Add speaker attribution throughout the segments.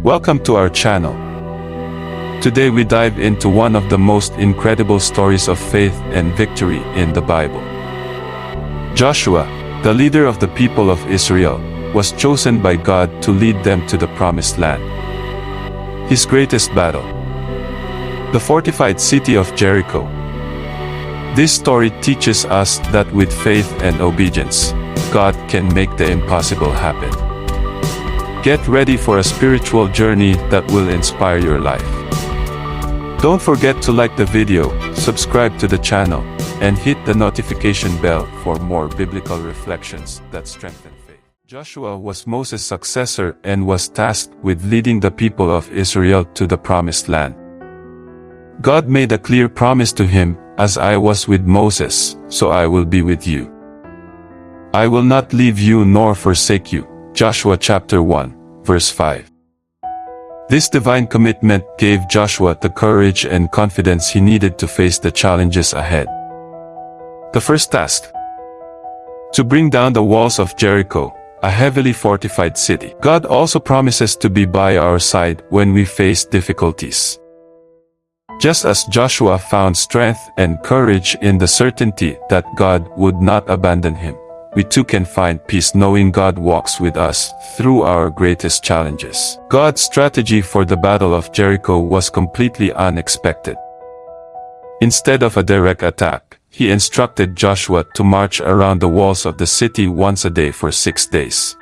Speaker 1: Welcome to our channel. Today we dive into one of the most incredible stories of faith and victory in the Bible. Joshua, the leader of the people of Israel, was chosen by God to lead them to the promised land. His greatest battle. The fortified city of Jericho. This story teaches us that with faith and obedience, God can make the impossible happen. Get ready for a spiritual journey that will inspire your life. Don't forget to like the video, subscribe to the channel, and hit the notification bell for more biblical reflections that strengthen faith. Joshua was Moses' successor and was tasked with leading the people of Israel to the promised land. God made a clear promise to him, "As I was with Moses, so I will be with you. I will not leave you nor forsake you." Joshua chapter 1, verse 5. This divine commitment gave Joshua the courage and confidence he needed to face the challenges ahead. The first task: to bring down the walls of Jericho, a heavily fortified city. God also promises to be by our side when we face difficulties. Just as Joshua found strength and courage in the certainty that God would not abandon him, we too can find peace knowing God walks with us through our greatest challenges. God's strategy for the Battle of Jericho was completely unexpected. Instead of a direct attack, he instructed Joshua to march around the walls of the city once a day for 6 days.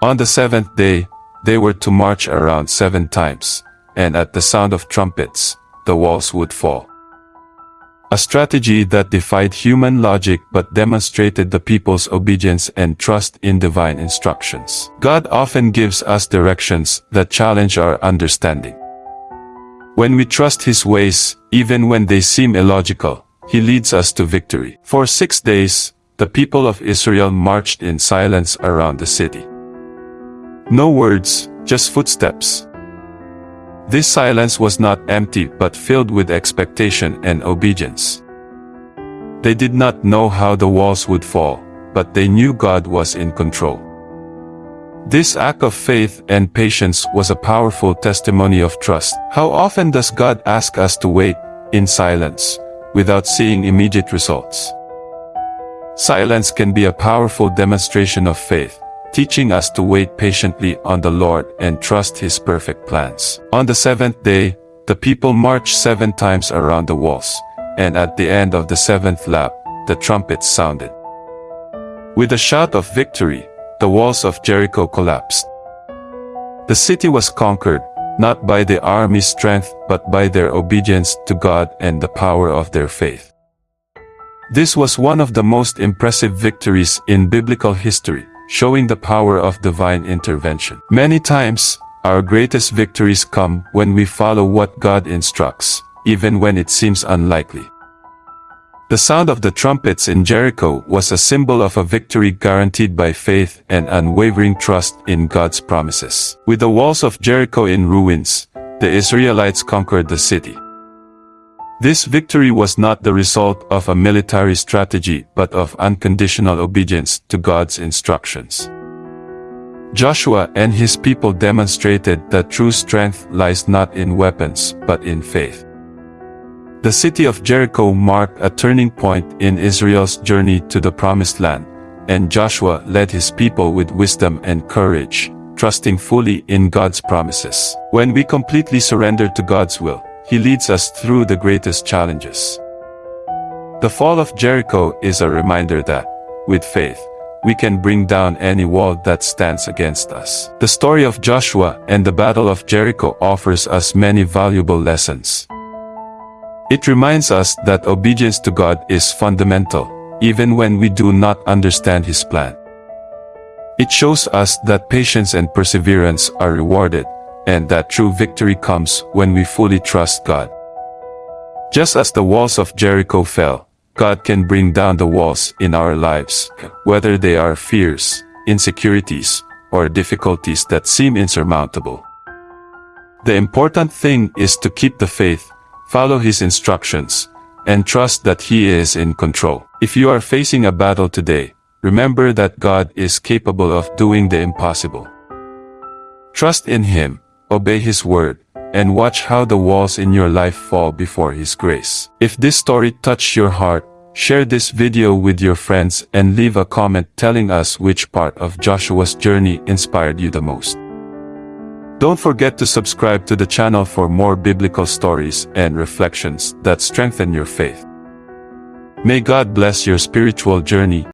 Speaker 1: On the seventh day, they were to march around 7 times, and at the sound of trumpets, the walls would fall. A strategy that defied human logic but demonstrated the people's obedience and trust in divine instructions. God often gives us directions that challenge our understanding. When we trust His ways, even when they seem illogical, He leads us to victory. For 6 days, the people of Israel marched in silence around the city. No words, just footsteps. This silence was not empty but filled with expectation and obedience. They did not know how the walls would fall, but they knew God was in control. This act of faith and patience was a powerful testimony of trust. How often does God ask us to wait in silence without seeing immediate results? Silence can be a powerful demonstration of faith, teaching us to wait patiently on the Lord and trust His perfect plans. On the 7th day, the people marched 7 times around the walls, and at the end of the 7th lap, the trumpets sounded. With a shout of victory, the walls of Jericho collapsed. The city was conquered, not by the army's strength but by their obedience to God and the power of their faith. This was one of the most impressive victories in biblical history, showing the power of divine intervention. Many times, our greatest victories come when we follow what God instructs, even when it seems unlikely. The sound of the trumpets in Jericho was a symbol of a victory guaranteed by faith and unwavering trust in God's promises. With the walls of Jericho in ruins, the Israelites conquered the city. This victory was not the result of a military strategy but of unconditional obedience to God's instructions. Joshua and his people demonstrated that true strength lies not in weapons but in faith. The city of Jericho marked a turning point in Israel's journey to the promised land, and Joshua led his people with wisdom and courage, trusting fully in God's promises. When we completely surrender to God's will, He leads us through the greatest challenges. The fall of Jericho is a reminder that, with faith, we can bring down any wall that stands against us. The story of Joshua and the Battle of Jericho offers us many valuable lessons. It reminds us that obedience to God is fundamental, even when we do not understand His plan. It shows us that patience and perseverance are rewarded, and that true victory comes when we fully trust God. Just as the walls of Jericho fell, God can bring down the walls in our lives, whether they are fears, insecurities, or difficulties that seem insurmountable. The important thing is to keep the faith, follow His instructions, and trust that He is in control. If you are facing a battle today, remember that God is capable of doing the impossible. Trust in Him, obey His word, and watch how the walls in your life fall before His grace. If this story touched your heart, share this video with your friends and leave a comment telling us which part of Joshua's journey inspired you the most. Don't forget to subscribe to the channel for more biblical stories and reflections that strengthen your faith. May God bless your spiritual journey.